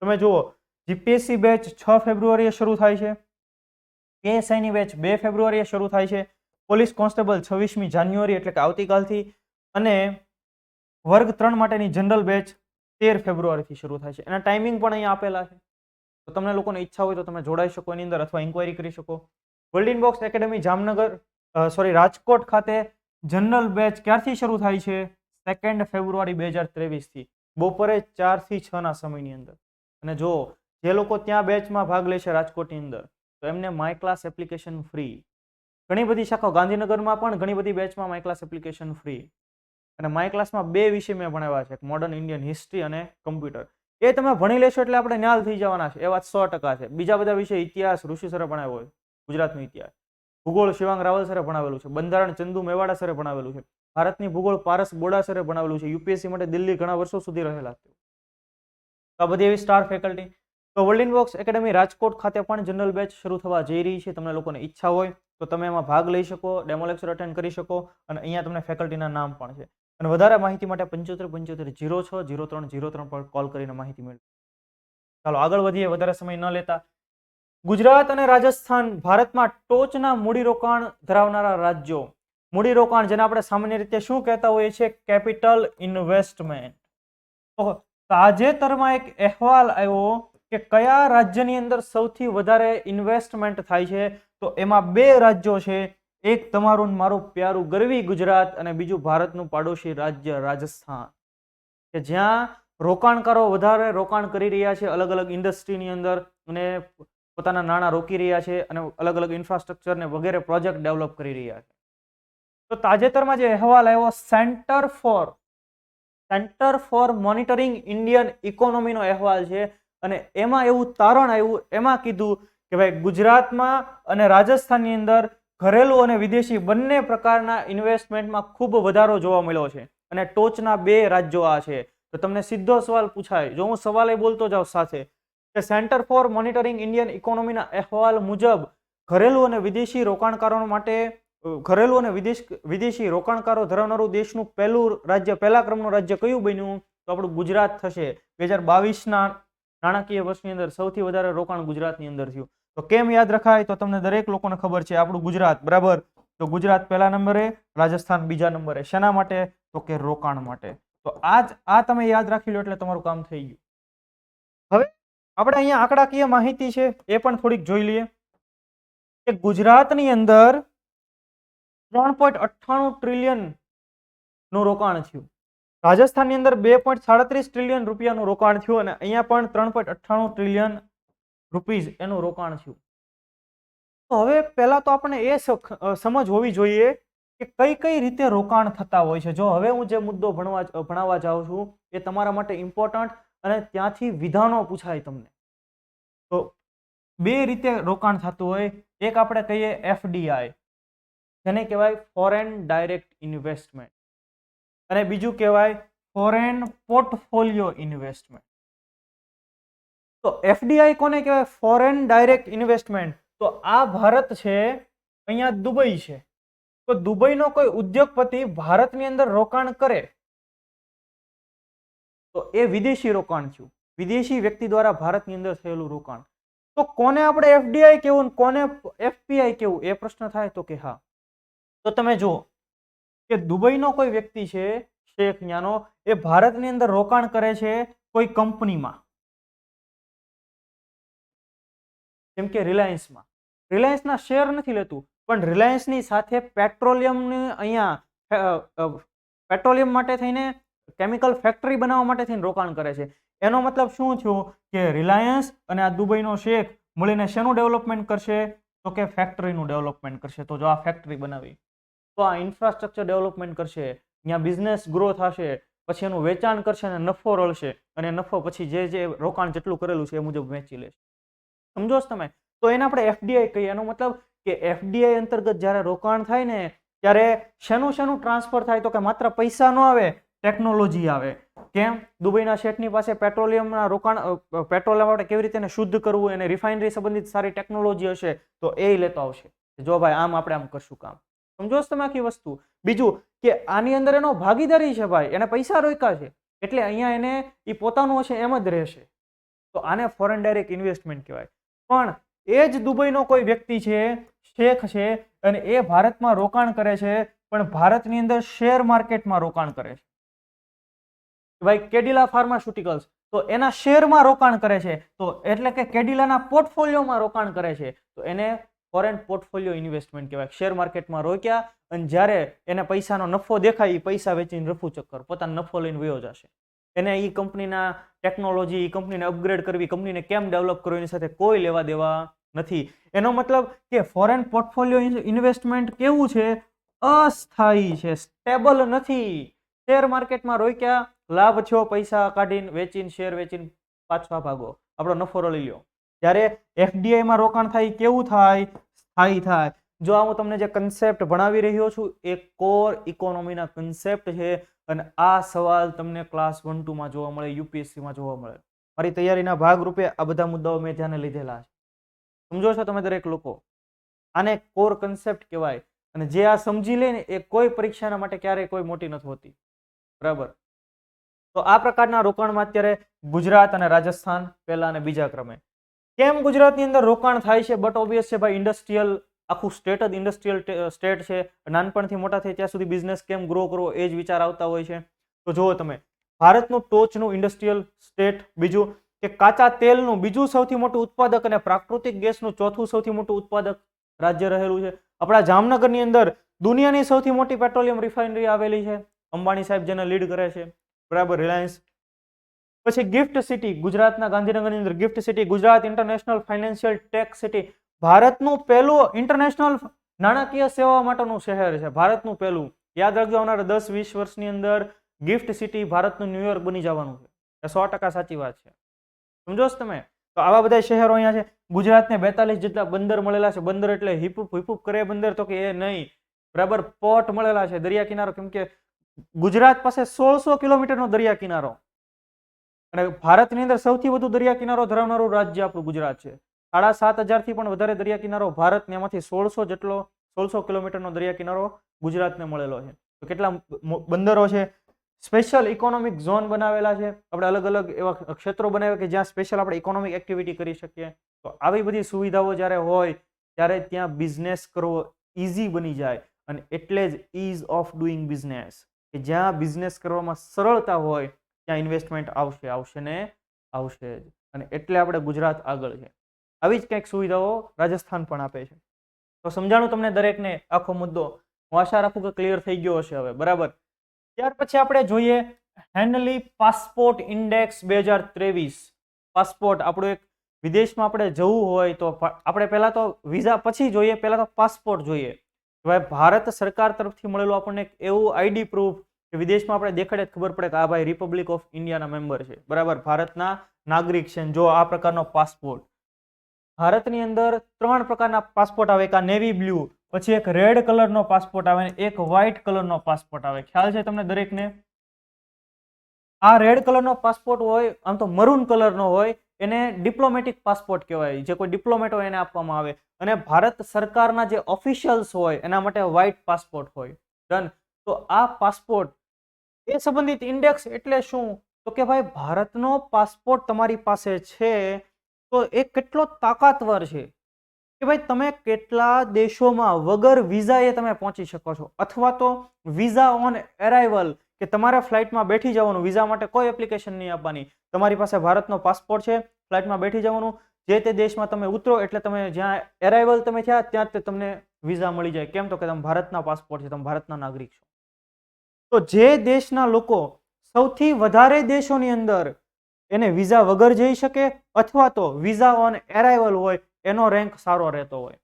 તમે જુઓ, જીપીએસસી બેચ 6 ફેબ્રુઆરીએ શરૂ થાય છે. પીએસઆઈની બેચ 2 ફેબ્રુઆરીએ શરૂ થાય છે. પોલીસ કોન્સ્ટેબલ 26મી જાન્યુઆરી એટલે કે આવતીકાલથી. અને વર્ગ 3 માટેની જનરલ બેચ 13 ફેબ્રુઆરીથી શરૂ થાય છે. એના ટાઈમિંગ પણ અહીંયા આપેલા છે. તો તમને લોકોને ઈચ્છા હોય તો તમે જોડાઈ શકો એની અંદર અથવા ઇન્ક્વાયરી કરી શકો. વર્લ્ડ ઇનબોક્સ એકેડમી રાજકોટ ખાતે જનરલ બેચ ક્યારથી શરૂ થાય છે? 2 ફેબ્રુઆરી 2023થી બપોરે 4 થી 6 ના સમયની અંદર. અને જો જે લોકો ત્યાં બેચમાં ભાગ લેશે રાજકોટની અંદર, તો એમને માય ક્લાસ એપ્લિકેશન ફ્રી. ઘણી બધી શાખાઓ ગાંધીનગરમાં પણ ઘણી બધી બેચમાં માય ક્લાસ એપ્લિકેશન ફ્રી. અને માય ક્લાસમાં 2 વિષય મેં ભણાવ્યા છે, મોડર્ન ઇન્ડિયન હિસ્ટ્રી અને કમ્પ્યુટર. એ તમે ભણી લેશો એટલે આપણે ન્યાલ થઈ જવાના છે, એ વાત 100% છે. બીજા બધા વિષય ઇતિહાસ ઋષિ સરે ભણાવ્યો હોય, ગુજરાતનો ઇતિહાસ. ભૂગોળ શિવાંગ રાવલ સરે ભણાવેલું છે. બંધારણ ચંદુ મેવાડા સરે ભણાવેલું છે. ભારતની ભૂગોળ પારસ બોડા સરે ભણાવેલું છે. યુપીએસસી માટે દિલ્હી ઘણા વર્ષો સુધી રહેલા છે. તો આ બધી એવી સ્ટાર ફેકલ્ટી. તો વર્લ્ડ ઇનબોક્સ એકેડમી રાજકોટ ખાતે પણ જનરલ બેચ શરૂ થવા જઈ રહી છે. તમને લોકોને ઈચ્છા હોય તો તમે એમાં ભાગ લઈ શકો, ડેમો લેક્ચર અટેન્ડ કરી શકો અને અહીંયા તમને ફેકલ્ટીના નામ પણ છે. અને વધારે માહિતી માટે 7575060303 પર કોલ કરીને માહિતી મેળવો. ચાલો આગળ વધીએ, વધારે સમય ન લેતા. ગુજરાત અને રાજસ્થાન ભારતમાં ટોચના મૂડીરોકાણ ધરાવનારા રાજ્યો. મૂડીરોકાણ જેને આપણે સામાન્ય રીતે શું કહેતા હોઈએ છીએ? Capital investment. તો તાજેતરમાં એક અહેવાલ આવ્યો કે કયા રાજ્યની અંદર સૌથી વધારે ઇન્વેસ્ટમેન્ટ થાય છે? તો એમાં 2 રાજ્યો છે. એક તમારું મારું પ્યારું ગરવી ગુજરાત અને બીજું ભારતનું પાડોશી રાજ્ય રાજસ્થાન, કે જ્યાં રોકાણકારો વધારે રોકાણ કરી રહ્યા છે અલગ અલગ ઇન્ડસ્ટ્રીની અંદર અને પોતાના નાણાં રોકી રહ્યા છે અને અલગ અલગ ઇન્ફ્રાસ્ટ્રક્ચર ને વગેરે પ્રોજેક્ટ ડેવલપ કરી રહ્યા છે. તો તાજેતરમાં જે અહેવાલ આવ્યો સેન્ટર ફોર મોનિટરિંગ ઇન્ડિયન ઇકોનોમીનો અહેવાલ છે અને એમાં એવું તારણ આવ્યું, એમાં કીધું કે ભાઈ ગુજરાતમાં અને રાજસ્થાનની અંદર ઘરેલું અને વિદેશી બંને પ્રકારના ઇન્વેસ્ટમેન્ટમાં ખૂબ વધારો જોવા મળ્યો છે અને ટોચના 2 રાજ્યો આ છે. તો તમને સીધો સવાલ પૂછાય, જો હું સવાલ બોલતો જાઉં સાથે, કે સેન્ટર ફોર મોનિટરિંગ ઇન્ડિયન ઇકોનોમીના અહેવાલ મુજબ ઘરેલું અને વિદેશી રોકાણકારો માટે ઘરેલું અને વિદેશી રોકાણકારો ધરાવનારું દેશનું પહેલા ક્રમનું રાજ્ય કયું બન્યું? તો આપણું ગુજરાત થશે. 2022ના નાણાકીય વર્ષની અંદર સૌથી વધારે રોકાણ ગુજરાતની અંદર થયું. તો કેમ યાદ રખાય? તો તમને દરેક લોકોને ખબર છે આપણું ગુજરાત, બરાબર. તો ગુજરાત પહેલા નંબરે, રાજસ્થાન બીજા નંબરે. શેના માટે? તો કે રોકાણ માટે. તો આ તમે યાદ રાખી લો એટલે તમારું કામ થઈ ગયું. હવે આપણે અહીંયા આંકડાકીય માહિતી છે એ પણ થોડીક જોઈ લઈએ કે ગુજરાતની અંદર 3.98 ટ્રિલિયન નું રોકાણ થયું. રાજસ્થાનની અંદર 2.37 ટ્રિલિયન રૂપિયાનું રોકાણ થયું અને અહીંયા પણ 3.98 ટ્રિલિયન રૂપીઝ એનું રોકાણ થયું. તો હવે પહેલા તો આપણે એ સમજ હોવી જોઈએ કે કઈ રીતે રોકાણ થતા હોય છે. જો હવે હું જે મુદ્દો ભણાવવા જાઉં છું એ તમારા માટે ઇમ્પોર્ટન્ટ અને ત્યાંથી વિધાનો પૂછાય તમને. તો 2 રીતે રોકાણ થતું હોય. એક આપણે કહીએ FDI, જેને કહેવાય ફોરેન ડાયરેક્ટ ઇન્વેસ્ટમેન્ટ, અને બીજું કહેવાય ફોરેન પોર્ટફોલિયો ઇન્વેસ્ટમેન્ટ. તો એફડીઆઈ કોને કહેવાય? Foreign direct investment. તો આ ભારત છે, અહીંયા દુબઈ છે. તો દુબઈનો કોઈ ઉદ્યોગપતિ ભારતની અંદર રોકાણ કરે તો એ વિદેશી રોકાણ થયું, વિદેશી વ્યક્તિ દ્વારા ભારતની અંદર થયેલું રોકાણ. તો કોને આપણે એફડીઆઈ કેવું કોને એફપીઆઈ કેવું? એ પ્રશ્ન થાય તો કે હા. તો તમે જુઓ કે દુબઈનો કોઈ વ્યક્તિ છે, શેખ ન્યાનો, એ ભારતની અંદર રોકાણ કરે છે કોઈ કંપનીમાં, જેમ કે રિલાયન્સમાં. રિલાયન્સના શેર નથી લેતું, પણ રિલાયન્સની સાથે પેટ્રોલિયમની અહીંયા પેટ્રોલિયમ માટે થઈને કેમિકલ ફેક્ટરી બનાવવા માટે થઈને રોકાણ કરે છે. એનો મતલબ શું થયું કે રિલાયન્સ અને આ દુબઈનો શેખ મળીને શેનું ડેવલપમેન્ટ કરશે? તો કે ફેક્ટરીનું ડેવલપમેન્ટ કરશે. તો જો આ ફેક્ટરી બનાવી તો આ ઇન્ફ્રાસ્ટ્રક્ચર ડેવલપમેન્ટ કરશે, ત્યાં બિઝનેસ ગ્રો થશે, પછી એનું વેચાણ કરશે અને નફો રળશે, અને નફો પછી જે રોકાણ જેટલું કરેલું છે એ મુજબ વેચી લેશે. સમજો છો તમે? તો એને આપણે એફડીઆઈ કહીએ. એનો મતલબ કે એફડીઆઈ અંતર્ગત જ્યારે રોકાણ થાય ને ત્યારે શેનું ટ્રાન્સફર થાય? તો કે માત્ર પૈસા ન આવે, ટેકનોલોજી આવે. કેમ? દુબઈના શેઠની પાસે પેટ્રોલિયમના રોકાણ, પેટ્રોલિયમ આપણે કેવી રીતે એને શુદ્ધ કરવું, એને રિફાઇનરી સંબંધિત સારી ટેકનોલોજી હશે તો એ લેતો આવશે. જો ભાઈ આપણે આમ કરશું કામ. સમજો છો તમે આખી વસ્તુ? બીજું કે આની અંદર એનો ભાગીદારી છે ભાઈ, એને પૈસા રોક્યા છે એટલે અહીંયા એને એ પોતાનું હશે એમ જ રહેશે. તો આને ફોરેન ડાયરેક્ટ ઇન્વેસ્ટમેન્ટ કહેવાય. પણ એ જ દુબઈનો કોઈ વ્યક્તિ છે, શેખ છે, અને એ ભારતમાં રોકાણ કરે છે, પણ ભારતની અંદર શેર માર્કેટમાં રોકાણ કરે છે. ભાઈ કેડિલા ફાર્માસ્યુટિકલ્સ, તો એના શેરમાં રોકાણ કરે છે, તો એટલે કે કેડિલાના પોર્ટફોલિયોમાં રોકાણ કરે છે, તો એને ફોરેન પોર્ટફોલિયો ઇન્વેસ્ટમેન્ટ કહેવાય. શેર માર્કેટમાં રોક્યા અને જ્યારે એને પૈસાનો નફો દેખાય એ પૈસા વેચીને રફુ ચક્કર પોતાનો નફો લઈને વયો જશે. એને એ કંપનીના ટેકનોલોજી, કંપનીને અપગ્રેડ કરવી, કંપનીને કેમ ડેવલપ કરવી એની સાથે કોઈ લેવા દેવા નથી. એનો મતલબ કે ફોરેન પોર્ટફોલિયો ઇન્વેસ્ટમેન્ટ કેવું છે? અસ્થાયી છે, સ્ટેબલ નથી. શેર માર્કેટમાં રોક્યા, લાભ થયો, પૈસા કાઢીને વેચીને શેર વેચીને પાછા ભાગો, આપણો નફો રળી લ્યો. જ્યારે એફડીઆઈમાં રોકાણ થાય કેવું થાય? સ્થાયી થાય. જો આ હું તમને જે કન્સેપ્ટ ભણાવી રહ્યો છું એ કોર ઇકોનોમીના કન્સેપ્ટ છે, અને આ સવાલ તમને ક્લાસ 1-2 માં જોવા મળે, યુપીએસસીમાં જોવા મળે. મારી તૈયારીના ભાગરૂપે આ બધા મુદ્દાઓ મેં ધ્યાને લીધેલા છે. સમજો છો તમે દરેક લોકો? આને કોર કન્સેપ્ટ કહેવાય. અને જે આ સમજી લે ને એ કોઈ પરીક્ષાના માટે ક્યારેય કોઈ મોટી નથી હોતી. બરાબર? તો આ પ્રકારના રોકાણમાં અત્યારે ગુજરાત અને રાજસ્થાન પહેલા અને બીજા ક્રમે. કેમ ગુજરાતની અંદર રોકાણ થાય છે? બટ ઓબ્વિયસ છે ભાઈ, ઇન્ડસ્ટ્રીયલ આખું સ્ટેટ જ ઇન્ડસ્ટ્રીયલ સ્ટેટ છે. નાનપણથી મોટા થાય ત્યાં સુધી બિઝનેસ કેમ ગ્રો કરવો એ જ વિચાર આવતા હોય છે. તો જુઓ તમે, ભારતનું ટોચનું ઇન્ડસ્ટ્રીયલ સ્ટેટ, બીજું કે કાચા તેલનું બીજું સૌથી મોટું ઉત્પાદક અને પ્રાકૃતિક ગેસનું ચોથું સૌથી મોટું ઉત્પાદક રાજ્ય રહેલું છે. આપણા જામનગરની અંદર દુનિયાની સૌથી મોટી પેટ્રોલિયમ રિફાઇનરી આવેલી છે, અંબાણી સાહેબ જેને લીડ કરે છે. બરાબર? રિલાયન્સ. પછી ગિફ્ટ સિટી, ગુજરાતના ગાંધીનગરની અંદર GIFT City, Gujarat International Financial Tech City, ભારતનું પહેલું ઇન્ટરનેશનલ નાણાકીય સેવા માટેનું શહેર છે. ભારતનું પહેલું. યાદ રાખજો, આવનારા 10-20 વર્ષની અંદર ગિફ્ટ સિટી ભારતનું ન્યુયોર્ક બની જવાનું છે. એ 100% સાચી વાત છે. સમજો છો તમે? તો આવા બધા શહેરો અહીંયા છે. ગુજરાતને 42 જેટલા બંદર મળેલા છે. બંદર એટલે હિપુપ કરે બંદર? તો કે એ નહીં. બરાબર? પોર્ટ મળેલા છે, દરિયા કિનારો. કેમ કે ગુજરાત પાસે 1600 કિલોમીટરનો દરિયા કિનારો, અને ભારતની અંદર સૌથી વધુ દરિયા કિનારો ધરાવનારું રાજ્ય આપણું ગુજરાત છે. 7500 થી પણ વધારે દરિયા કિનારો ભારતને, એમાંથી 1600 કિલોમીટરનો દરિયા કિનારો ગુજરાતને મળેલો છે. તો કેટલા બંદરો છે? સ્પેશિયલ ઇકોનોમિક ઝોન બનાવેલા છે. આપણે અલગ અલગ એવા ક્ષેત્રો બનાવ્યા કે જ્યાં સ્પેશિયલ આપણે ઇકોનોમિક એક્ટિવિટી કરી શકીએ. તો આવી બધી સુવિધાઓ જ્યારે હોય ત્યારે ત્યાં બિઝનેસ કરવો ઈઝી બની જાય. અને એટલે જ ઇઝ ઓફ ડુઈંગ બિઝનેસ, કે જ્યાં બિઝનેસ કરવામાં સરળતા હોય ત્યાં ઇન્વેસ્ટમેન્ટ આવશે જ. અને એટલે આપણે ગુજરાત આગળ છે. આવી જ કંઈક સુવિધાઓ રાજસ્થાન પણ આપે છે. તો સમજાણું તમને દરેકને આખો મુદ્દો? હું આશા રાખું કે ક્લિયર થઈ ગયો હશે હવે. બરાબર? ત્યાર પછી આપણે જોઈએ હેન્ડલી પાસપોર્ટ ઇન્ડેક્સ 2023. પાસપોર્ટ, આપણું એક વિદેશમાં આપણે જવું હોય તો આપણે પહેલા તો વિઝા પછી જોઈએ, પહેલા તો પાસપોર્ટ જોઈએ. ભાઈ ભારત સરકાર તરફથી મળેલું આપણને એક એવું આઈડી પ્રૂફ કે વિદેશમાં આપણે દેખાડે ખબર પડે કે આ ભાઈ રિપબ્લિક ઓફ ઇન્ડિયાના મેમ્બર છે. બરાબર? ભારતના નાગરિક છે. જો આ પ્રકારનો પાસપોર્ટ ભારતની અંદર 3 પ્રકારના પાસપોર્ટ આવે. એક આ નેવી બ્લુ, પછી એક રેડ કલરનો પાસપોર્ટ આવે અને એક વ્હાઇટ કલરનો પાસપોર્ટ આવે. ખ્યાલ છે તમને દરેકને? આ રેડ કલરનો પાસપોર્ટ હોય, આમ તો મરૂન કલરનો હોય, એને ડિપ્લોમેટિક પાસપોર્ટ કહેવાય. જે કોઈ ડિપ્લોમેટ હોય એને આપવામાં આવે. અને ભારત સરકારના જે ઓફિશિયલ્સ હોય એના માટે વ્હાઇટ પાસપોર્ટ હોય. ડન. તો આ પાસપોર્ટ એ સંબંધિત ઇન્ડેક્સ એટલે શું? તો કે ભાઈ ભારતનો પાસપોર્ટ તમારી પાસે છે તો એ કેટલો તાકાતવર છે કે ભાઈ તમે કેટલા દેશોમાં વગર વિઝાએ તમે પહોંચી શકો છો, અથવા તો વિઝા ઓન એરાઇવલ કે તમારે ફ્લાઇટમાં બેઠી જવાનું, વિઝા માટે કોઈ એપ્લિકેશન નહીં આપવાની, તમારી પાસે ભારતનો પાસપોર્ટ છે, ફ્લાઇટમાં બેઠી જવાનું, જે તે દેશમાં તમે ઉતરો એટલે તમે જ્યાં એરાઇવલ તમે થયા ત્યાં જ તમને વિઝા મળી જાય. કેમ? તો કે તમે ભારતના પાસપોર્ટ છે, તમે ભારતના નાગરિક છો. તો જે દેશના લોકો સૌથી વધારે દેશોની અંદર એને વિઝા વગર જઈ શકે અથવા તો વિઝા ઓન એરાઇવલ હોય એનો રેન્ક સારો રહેતો હોય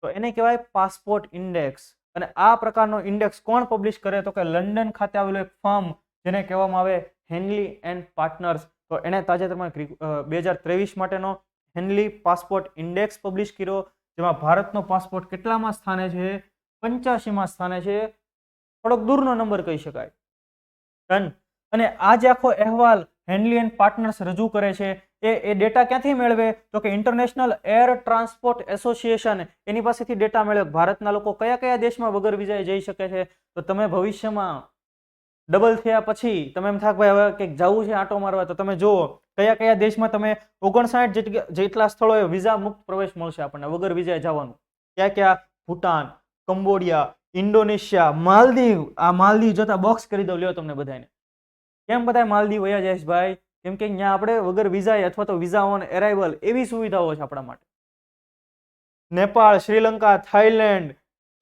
તો એને કહેવાય પાસપોર્ટ ઇન્ડેક્સ. અને આ પ્રકારનો ઇન્ડેક્સ કોણ પબ્લિશ કરે? તો કે લંડન ખાતે આવેલું એક ફર્મ જેને કહેવામાં આવે હેનલી એન્ડ પાર્ટનર્સ. તો એણે તાજેતરમાં 2023 માટેનો હેનલી પાસપોર્ટ ઇન્ડેક્સ પબ્લિશ કર્યો, જેમાં ભારતનો પાસપોર્ટ કેટલામાં સ્થાને છે? 85માં સ્થાને છે. થોડોક દૂરનો નંબર કહી શકાય. ડન. અને આ જે આખો અહેવાલ હેનલી એન્ડ પાર્ટનર્સ રજૂ કરે છે એ ડેટા ક્યાંથી મેળવે? તો કે ઇન્ટરનેશનલ એર ટ્રાન્સપોર્ટ એસોસિએશન એની પાસેથી ડેટા મેળવે. ભારતના લોકો કયા કયા દેશમાં વગર વિઝાએ જઈ શકે છે. તો તમે ભવિષ્યમાં ડબલ થયા પછી તમે એમ થાક ભાઈ હવે કંઈક જવું છે આંટો મારવા, તો તમે જુઓ કયા કયા દેશમાં તમે 59 જેટલા સ્થળોએ વિઝા મુક્ત પ્રવેશ મળશે આપણને વગર વિઝાએ જવાનું. ક્યાં ક્યાં? Bhutan, Cambodia, Indonesia, Maldives. આ માલદીવ જોતા બોક્સ કરી દો લ્યો તમને બધાને. કેમ બધા માલદીવ વયા જાય છે ભાઈ? કેમ કે અહીંયા આપણે વગર વિઝાએ અથવા તો વિઝા ઓન એરાઇવલ એવી સુવિધાઓ છે આપણા માટે. Nepal, Sri Lanka, Thailand,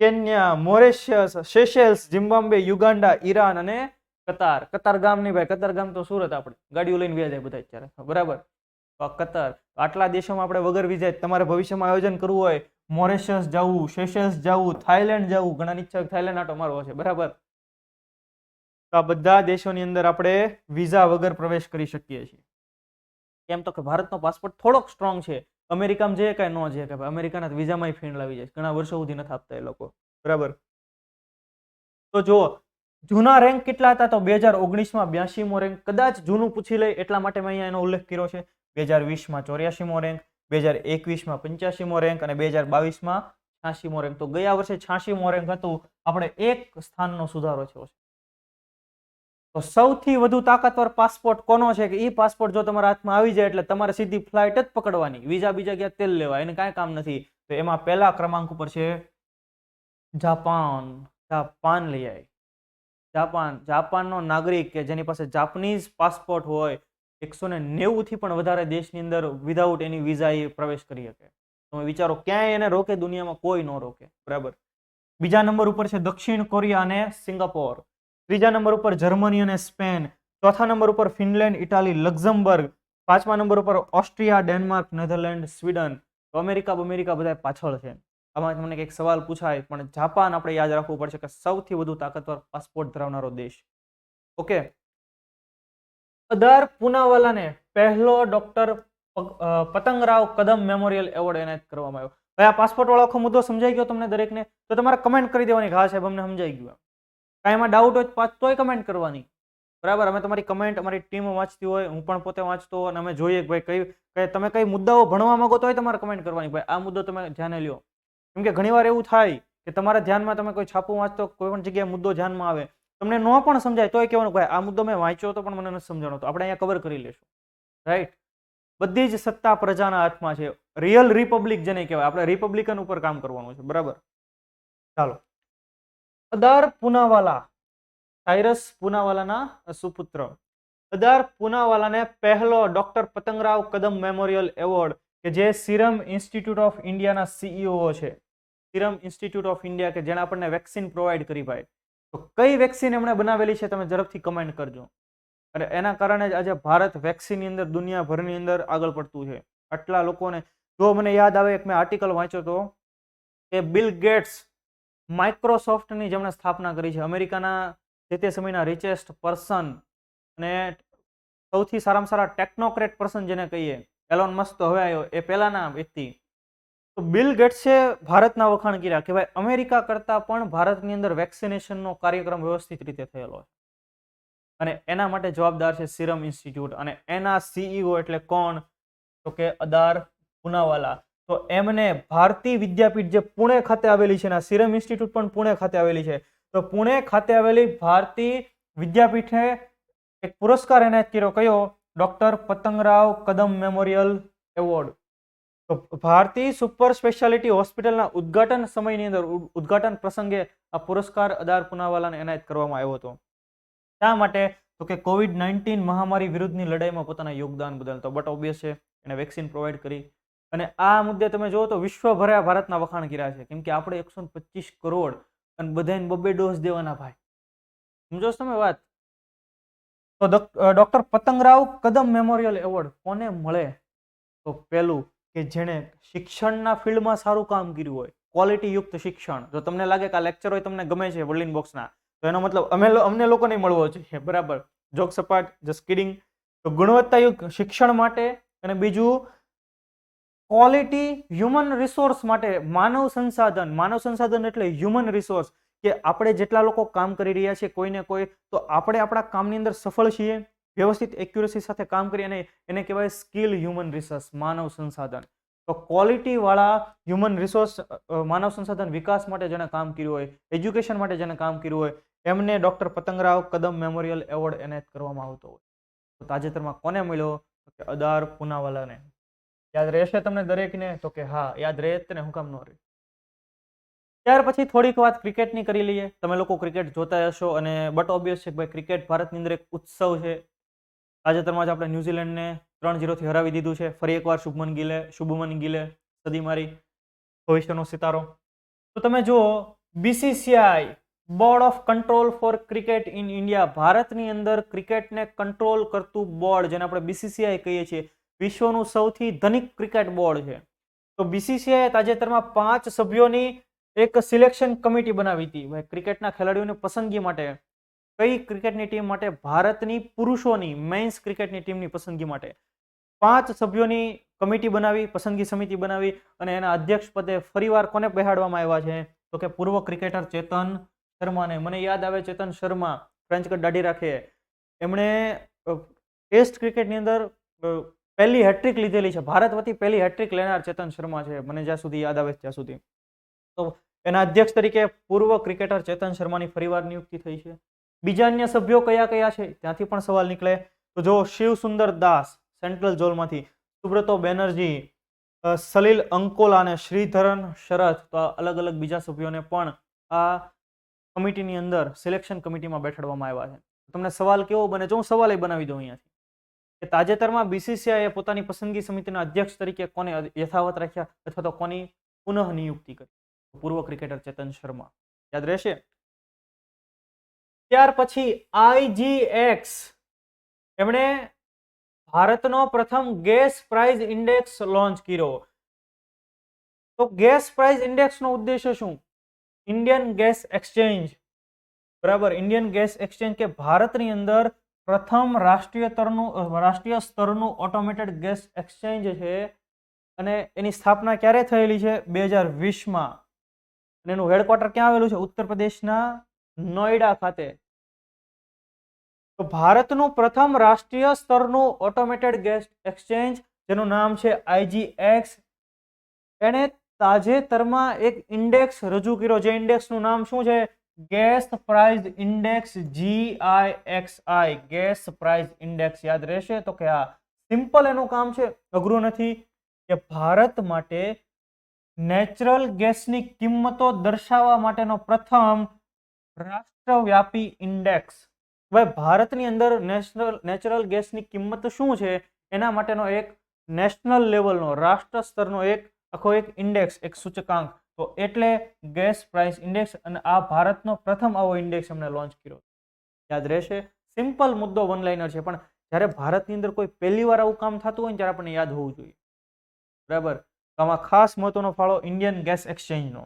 Kenya, Mauritius, Seychelles, Zimbabwe, Uganda, Iran અને કતાર. કતાર ગામ નહીં ભાઈ, કતાર ગામ તો સુરત. આપણે ગાડીઓ લઈને વ્યા જાય બધા અત્યારે, બરાબર? તો કતાર, આટલા દેશોમાં આપણે વગર વિઝાએ તમારે ભવિષ્યમાં આયોજન કરવું હોય, મોરેશિયસ જવું, સેશેલ્સ જવું, થાઈલેન્ડ જવું, ઘણા ઈચ્છા થાઈલેન્ડ આટો મારવો છે, બરાબર? તો આ બધા દેશોની અંદર આપણે વિઝા વગર પ્રવેશ કરી શકીએ છીએ. કેમ? તો કે ભારતનો પાસપોર્ટ થોડોક સ્ટ્રોંગ છે. અમેરિકામાં જે કઈ ન છે કે ભાઈ અમેરિકાના વિઝામાં ફીણ લાવી જાય, ઘણા વર્ષો સુધી નથી આપતા એ લોકો, બરાબર? તો જો જૂના રેન્ક કેટલા હતા? તો 2019માં 82મો રેન્ક. કદાચ જૂનું પૂછી લઈ એટલા માટે મેં અહીંયા એનો ઉલ્લેખ કર્યો છે. 2020માં 84મો રેન્ક, 2021માં 85મો રેન્ક અને 2022માં 86મો રેન્ક. તો ગયા વર્ષે 86મો રેન્ક હતું, આપણે એક સ્થાનનો સુધારો થયો છે. તો સૌથી વધુ તાકાતવર પાસપોર્ટ કોનો છે? કે એ પાસપોર્ટ જો તમારા હાથમાં આવી જાય એટલે તમારે સીધી ફ્લાઇટ જ પકડવાની, વિઝા બીજા ક્યાં તેલ લેવા, એને કાંઈ કામ નથી. તો એમાં પહેલા ક્રમાંક ઉપર છે જાપાન. જાપાન લઈ આવી. જાપાનનો નાગરિક કે જેની પાસે જાપાનીઝ પાસપોર્ટ હોય 190 થી પણ વધારે દેશની અંદર વિધાઉટ એની વિઝા એ પ્રવેશ કરી શકે. તમે વિચારો ક્યાંય એને રોકે દુનિયામાં? કોઈ ન રોકે, બરાબર? બીજા નંબર ઉપર છે દક્ષિણ કોરિયા અને સિંગાપોર. ત્રીજા નંબર ઉપર જર્મની અને સ્પેન. ચોથા નંબર ઉપર ફિનલેન્ડ, ઇટાલી, લક્ઝમબર્ગ. પાંચમા નંબર ઉપર ઓસ્ટ્રિયા, ડેનમાર્ક, નેધરલેન્ડ, સ્વીડન. તો અમેરિકા બધા પાછળ છે. આમાં તમને કંઈક સવાલ પૂછાય, પણ જાપાન આપણે યાદ રાખવું પડશે કે સૌથી વધુ તાકાતવર પાસપોર્ટ ધરાવનારો દેશ. ઓકે. અદાર પૂનાવાલાને પહેલો ડોક્ટર પતંગરાવ કદમ મેમોરિયલ એવોર્ડ એનાયત કરવામાં આવ્યો. ભાઈ આ પાસપોર્ટ વાળો આખો મુદ્દો સમજાઈ ગયો તમને દરેકને? તો તમારે કમેન્ટ કરી દેવાની કે હા સાહેબ અમને સમજાઈ ગયું. કાંઈ એમાં ડાઉટ હોય તોય કમેન્ટ કરવાની, બરાબર? અમે તમારી કમેન્ટ અમારી ટીમ વાંચતી હોય, હું પણ પોતે વાંચતો હોય, અને અમે જોઈએ કે ભાઈ તમે કઈ મુદ્દાઓ ભણવા માંગો તોય તમારે કમેન્ટ કરવાની, ભાઈ આ મુદ્દો તમે ધ્યાને લ્યો. કેમ કે ઘણીવાર એવું થાય કે તમારા ધ્યાનમાં તમે કોઈ છાપું વાંચતો, કોઈ પણ જગ્યાએ મુદ્દો ધ્યાનમાં આવે, તમને ન પણ સમજાય તોય કહેવાનું ભાઈ આ મુદ્દો મેં વાંચ્યો હતો પણ મને નથી સમજાણો, તો આપણે અહીંયા કવર કરી લેશું, રાઈટ? બધી જ સત્તા પ્રજાના હાથમાં છે. રિયલ રિપબ્લિક જેને કહેવાય, આપણે રિપબ્લિકન ઉપર કામ કરવાનું છે, બરાબર? ચાલો. અદાર પૂનાવાલા, સાયરસ પૂનાવાલાના સુપુત્ર. અદાર પૂનાવાલાને પહેલો ડોક્ટર પતંગરાવ કદમ મેમોરિયલ એવોર્ડ કે જે સિરમ ઇન્સ્ટિટ્યૂટ ઓફ ઇન્ડિયાના સીઈઓ છે. સિરમ ઇન્સ્ટિટ્યૂટ ઓફ ઇન્ડિયા કે જેણે આપણને વેક્સિન પ્રોવાઈડ કરી ભાઈ. તો કઈ વેક્સિન એમણે બનાવેલી છે તમે ઝડપથી કમેન્ટ કરજો. અને એના કારણે જ આજે ભારત વેક્સિનની અંદર દુનિયાભરની અંદર આગળ પડતું છે. આટલા લોકોને જો મને યાદ આવે એક મેં આર્ટિકલ વાંચ્યો હતો કે બિલ ગેટ્સ માઇક્રોસોફ્ટની જેમણે સ્થાપના કરી છે, અમેરિકાના જે તે સમયના રિચેસ્ટ પર્સન અને સૌથી સારામાં સારા ટેકનોક્રેટ પર્સન જેને કહીએ, એલોન મસ્ક તો હવે આવ્યો, એ પહેલાના વ્યક્તિ તો બિલ ગેટ્સે ભારતના વખાણ કર્યા કે ભાઈ અમેરિકા કરતા પણ ભારતની અંદર વેક્સિનેશનનો કાર્યક્રમ વ્યવસ્થિત રીતે થયેલો છે. અને એના માટે જવાબદાર છે સિરમ ઇન્સ્ટિટ્યૂટ, અને એના સીઈઓ એટલે કોણ? તો કે અદાર પૂનાવાલા. તો એમને ભારતીય વિદ્યાપીઠ જે પુણે ખાતે આવેલી છે, સિરમ ઇન્સ્ટિટ્યૂટ પણ પુણે ખાતે આવેલી છે, તો પુણે ખાતે આવેલી ભારતીય વિદ્યાપીઠે એક પુરસ્કાર એનાયત કર્યો. કયો? ડોક્ટર પતંગરાવ કદમ મેમોરિયલ એવોર્ડ. તો ભારતીય સુપર સ્પેશિયાલિટી હોસ્પિટલના ઉદ્ઘાટન સમયની અંદર ઉદ્ઘાટન પ્રસંગે આ પુરસ્કાર અદાર પૂનાવાલાને એનાયત કરવામાં આવ્યો હતો. શા માટે? તો કે COVID-19 મહામારી વિરુદ્ધની લડાઈમાં પોતાના યોગદાન બદલ. તો બટ ઓબ્વિયસ છે, એને વેક્સિન પ્રોવાઈડ કરી. અને આ મુદ્દે તમે જુઓ તો વિશ્વભરે ભારતના વખાણ કર્યા છે, કેમ કે આપણે 125 કરોડ અને બધાને 2 ડોઝ દેવાના ભાઈ. સમજો છો તમે વાત? તો ડોક્ટર પતંગરાવ કદમ મેમોરિયલ એવોર્ડ કોને મળે? તો પેલું કે જેણે શિક્ષણના ફિલ્ડમાં સારું કામ કર્યું હોય, ક્વોલિટી યુક્ત શિક્ષણ. જો તમને લાગે કે આ લેક્ચર હોય તમને ગમે છે વર્લિન બોક્સના, તો એનો મતલબ અમને લોકોને મળવો જોઈએ, બરાબર? જોક સપાટ, જસ્ટ કિડિંગ. તો ગુણવત્તાયુક્ત શિક્ષણ માટે, અને બીજું ક્વોલિટી હ્યુમન રિસોર્સ માટે, માનવ સંસાધન એટલે હ્યુમન રિસોર્સ, કે આપણે જેટલા લોકો કામ કરી રહ્યા છીએ કોઈને કોઈ, તો આપણે આપણા કામની અંદર સફળ છીએ, વ્યવસ્થિત એક્યુરેસી સાથે કામ કરી, અને એને કહેવાય સ્કિલ હ્યુમન રિસોર્સ, માનવ સંસાધન. તો ક્વોલિટી વાળા હ્યુમન રિસોર્સ, માનવ સંસાધન વિકાસ માટે જેને કામ કર્યું હોય, એજ્યુકેશન માટે જેને કામ કર્યું હોય, એમને ડોક્ટર પતંગરાવ કદમ મેમોરિયલ એવોર્ડ એનાયત કરવામાં આવતો હોય. તો તાજેતરમાં કોને મળ્યો? તો કે અદાર પૂનાવાલાને. યાદ રહેશે તમને દરેકને? તો કે હા, યાદ રહે જ ને, હું કામ ન રહે. ત્યાર પછી થોડીક વાત ક્રિકેટની કરી લઈએ. તમે લોકો ક્રિકેટ જોતા હશો, અને બટ ઓબ્વિયસ છે કે ભાઈ ક્રિકેટ ભારતની અંદર એક ઉત્સવ છે. તાજેતરમાં જ આપણે ન્યુઝીલેન્ડને 3-0 થી હરાવી દીધું છે. ફરી એકવાર શુભમન ગિલે સદી મારી, ભવિષ્યનો સિતારો. તો તમે જુઓ, BCCI Board of Control for Cricket in India, ભારતની અંદર ક્રિકેટને કંટ્રોલ કરતું બોર્ડ, જેને આપણે BCCI કહીએ છીએ, વિશ્વનું સૌથી ધનિક ક્રિકેટ બોર્ડ છે. તો BCCI તાજેતરમાં 5 સભ્યોની એક સિલેક્શન કમિટી બનાવી હતી ક્રિકેટના ખેલાડીઓની પસંદગી માટે. કઈ ક્રિકેટની ટીમ માટે? ભારતની પુરુષોની મેન્સ ક્રિકેટની ટીમની પસંદગી માટે 5 સભ્યોની કમિટી બનાવી, પસંદગી સમિતિ બનાવી, અને એના અધ્યક્ષ પદે ફરીવાર કોને બેહાડવામાં આવ્યા છે? તો કે પૂર્વ ક્રિકેટર ચેતન શર્માને. મને યાદ આવે ચેતન શર્મા, ફ્રેન્ચ કટ દાઢી રાખે, એમણે ટેસ્ટ ક્રિકેટની અંદર પહેલી હેટ્રિક લીધેલી છે. ભારત વતી પહેલી હેટ્રિક લેનાર ચેતન શર્મા છે, મને જ્યાં સુધી યાદ આવે ત્યાં સુધી. તો એના અધ્યક્ષ તરીકે પૂર્વ ક્રિકેટર ચેતન શર્માની ફરીવાર નિયુક્તિ થઈ છે. બીજા અન્ય સભ્યો કયા કયા છે ત્યાંથી પણ સવાલ નીકળે. તો જો શિવ સુંદર દાસ સેન્ટ્રલ ઝોનમાંથી, સુબ્રતો બેનર્જી, સલીલ અંકોલા અને શ્રીધરન શરથ, તો અલગ અલગ બીજા સભ્યોને પણ આ કમિટીની અંદર સિલેક્શન કમિટીમાં બેઠાડવામાં આવ્યા છે. તમને સવાલ કેવો બને? જો હું સવાલ બનાવી દઉં અહીંયાથી, કે તાજેતરમાં BCCI એ પોતાની પસંદગી સમિતિના અધ્યક્ષ તરીકે કોને યથાવત રાખ્યા, અથવા તો કોની પુનઃ નિયુક્તિ કરી? પૂર્વ ક્રિકેટર ચેતન શર્મા. યાદ રહેશે. ત્યાર પછી IGX, એમણે ભારતનો પ્રથમ ગેસ પ્રાઇસ ઇન્ડેક્સ લોન્ચ કર્યો. તો ગેસ પ્રાઇસ ઇન્ડેક્સ નો ઉદ્દેશ્ય શું? ઇન્ડિયન ગેસ એક્સચેન્જ, બરાબર? ઇન્ડિયન ગેસ એક્સચેન્જ, કે ભારતની અંદર પ્રથમ રાષ્ટ્રીય સ્તરનું ઓટોમેટેડ ગેસ એક્સચેન્જ છે, અને એની સ્થાપના ક્યારે થયેલી છે? 2020માં. અને એનું હેડક્વાર્ટર ક્યાં આવેલું છે? ઉત્તર પ્રદેશના નોઈડા ખાતે. તો ભારતનું પ્રથમ રાષ્ટ્રીય સ્તરનું ઓટોમેટેડ ગેસ એક્સચેન્જ, જેનું નામ છે IGX, એને તાજેતરમાં એક ઇન્ડેક્સ રજૂ કર્યો, જે ઇન્ડેક્સનું નામ શું છે? Gas price index, GIXI, gas price index. યાદ રહેશે? તો કે આ સિમ્પલ એનું કામ છે, અઘરું નથી, કે ભારત માટે નેચરલ ગેસની કિંમતો દર્શાવવા માટેનો પ્રથમ રાષ્ટ્રવ્યાપી ઇન્ડેક્સ. ભાઈ ભારતની અંદર નેચરલ ગેસની કિંમત શું છે એના માટેનો એક નેશનલ લેવલનો, રાષ્ટ્ર સ્તરનો એક ઇન્ડેક્સ, એક સૂચકાંક. તો એટલે ગેસ પ્રાઇસ ઇન્ડેક્સ, અને આ ભારતનો પ્રથમ આવો ઇન્ડેક્સ એમણે લોન્ચ કર્યો. યાદ રહેશે. સિમ્પલ મુદ્દો, વન લાઇનર છે, પણ જ્યારે ભારતની અંદર કોઈ પહેલી વાર આવું કામ થતું હોય ત્યારે આપણને યાદ હોવું જોઈએ, બરાબર? તો આમાં ખાસ મહત્વનો ફાળો ઇન્ડિયન ગેસ એક્સચેન્જનો.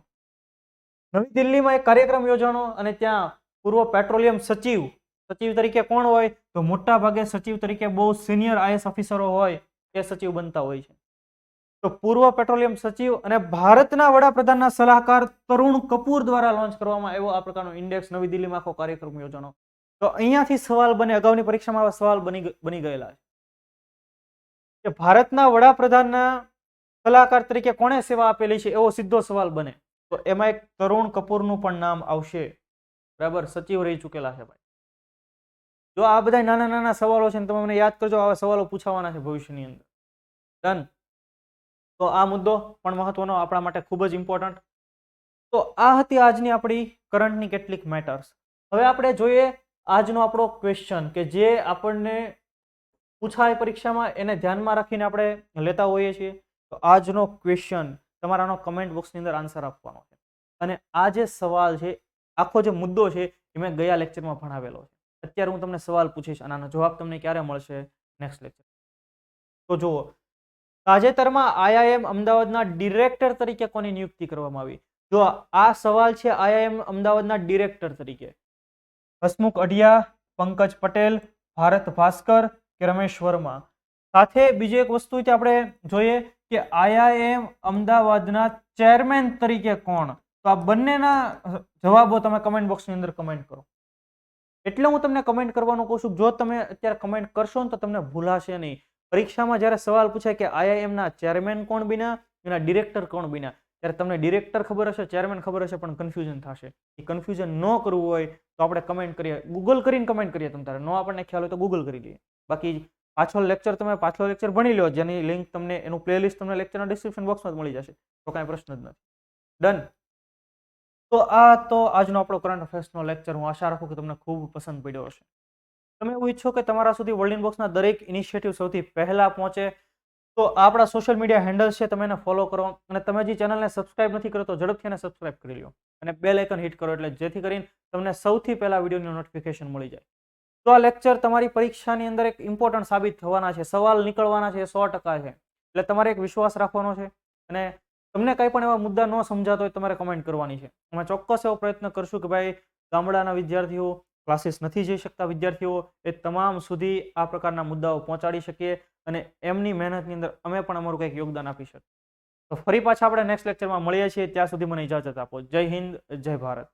નવી દિલ્હીમાં એક કાર્યક્રમ યોજાણો, અને ત્યાં પૂર્વ પેટ્રોલિયમ સચિવ તરીકે કોણ હોય? તો મોટા ભાગે સચિવ તરીકે બહુ સિનિયર IAS ઓફિસરો હોય એ સચિવ બનતા હોય છે. તો તો પૂર્વ પેટ્રોલિયમ સચિવ અને ભારતના વડાપ્રધાનના સલાહકાર તરુણ કપૂર દ્વારા લોન્ચ કરવામાં આવ્યો આ પ્રકારનો ઇન્ડેક્સ. નવી દિલ્હીમાં આખો કાર્યક્રમ યોજાનો. તો અહીંયાથી સવાલ બને, અગાઉની પરીક્ષામાં આવા સવાલ બની ગયેલા છે કે ભારતના વડાપ્રધાનના સલાહકાર તરીકે કોણે સેવા આપેલી છે એવો સીધો સવાલ બને. તો એમાં એક તરુણ કપૂરનું પણ નામ આવશે. બરાબર, સચિવ રહી ચૂકેલા છે ભાઈ. જો આ બધા નાના નાના સવાલો છે ને તમે મને યાદ કરજો, આવા સવાલો પૂછાવાના છે ભવિષ્યની અંદર. ડન. તો આ મુદ્દો પણ મહત્વનો, આપણા માટે ખૂબ જ ઇમ્પોર્ટન્ટ. તો આ હતી આજની આપણી કરંટની કેટલીક મેટર્સ. હવે આપણે જોઈએ આજનો આપણો ક્વેશ્ચન કે જે આપણને પૂછાય પરીક્ષામાં, એને ધ્યાનમાં રાખીને આપણે લેતા હોઈએ છીએ. તો આજનો ક્વેશ્ચન તમારાનો કમેન્ટ બોક્સની અંદર આન્સર આપવાનો છે. અને આ જે સવાલ છે, આખો જે મુદ્દો છે એ મેં ગયા લેક્ચરમાં ભણાવેલો છે. અત્યારે હું તમને સવાલ પૂછીશ અને આનો જવાબ તમને ક્યારે મળશે? Next lecture. તો જુઓ, તાજેતરમાં આઈઆઈએમ અમદાવાદના ડિરેક્ટર તરીકે કોની નિયુક્તિ કરવામાં આવી? જો આ સવાલ છે આઈઆઈએમ અમદાવાદના ડિરેક્ટર તરીકે હસમુખ અઢિયા, પંકજ પટેલ, ભારત ભાસ્કર કે રમેશ વર્મા. સાથે બીજી એક વસ્તુ છે આપણે જોઈએ કે આઈઆઈએમ અમદાવાદના ચેરમેન તરીકે કોણ? તો આ બંનેના જવાબો તમે કમેન્ટ બોક્સની અંદર કમેન્ટ કરો. એટલે હું તમને કમેન્ટ કરવાનું કહું છું. જો તમે અત્યારે કમેન્ટ કરશો ને તો તમને ભૂલાશે નહીં. પરીક્ષામાં જ્યારે સવાલ પૂછાય કે આઈઆઈએમના ચેરમેન કોણ બન્યા, એના ડિરેક્ટર કોણ બન્યા, ત્યારે તમને ડિરેક્ટર ખબર હશે, ચેરમેન ખબર હશે, પણ કન્ફ્યુઝન થશે. એ કન્ફ્યુઝન ન કરવું હોય તો આપણે કમેન્ટ કરીએ, ગૂગલ કરીને કમેન્ટ કરીએ. તમે તારે નો આપણને ખ્યાલ હોય તો ગૂગલ કરી લઈએ. બાકી પાછો લેક્ચર ભણી લો, જેની લિંક તમને, એનું પ્લેલિસ્ટ તમને લેક્ચરના ડિસ્ક્રિપ્શન બોક્સમાં જ મળી જશે. તો કાંઈ પ્રશ્ન જ નથી. ડન. તો આ તો આજનો આપણો કરંટ અફેર્સનો લેક્ચર. હું આશા રાખું કે તમને ખૂબ પસંદ પડ્યો હશે. તમે એવું ઈચ્છો કે તમારા સુધી વર્લ્ડ ઇનબોક્સના દરેક ઇનિશિયેટિવ સૌથી પહેલા પહોંચે તો આપણા સોશિયલ મીડિયા હેન્ડલ્સ છે, તમે એને ફોલો કરો. અને તમે જે ચેનલને સબસ્ક્રાઇબ નથી કરો તો ઝડપથી એને સબસ્ક્રાઇબ કરી લો અને બેલ આઇકન હિટ કરો, એટલે જેથી કરીને તમને સૌથી પહેલા વિડીયોની નોટિફિકેશન મળી જાય. તો આ લેક્ચર તમારી પરીક્ષાની અંદર એક ઇમ્પોર્ટન્ટ સાબિત થવાના છે. સવાલ નીકળવાના છે, 100% છે. એટલે તમારે એક વિશ્વાસ રાખવાનો છે. અને તમને કંઈ પણ એવા મુદ્દા ન સમજાતો હોય તમારે કમેન્ટ કરવાની છે. અમે ચોક્કસ એવો પ્રયત્ન કરશું કે ભાઈ ગામડાના વિદ્યાર્થીઓ, ક્લાસીસ નથી જઈ શકતા વિદ્યાર્થીઓ, એ તમામ સુધી આ પ્રકારના મુદ્દાઓ પહોંચાડી શકીએ અને એમની મહેનતની અંદર અમે પણ અમારું કંઈક યોગદાન આપી શકીએ. તો ફરી પાછા આપણે નેક્સ્ટ લેક્ચરમાં મળીએ છીએ. ત્યાં સુધી મને ઇજાજત આપો. જય હિન્દ, જય ભારત.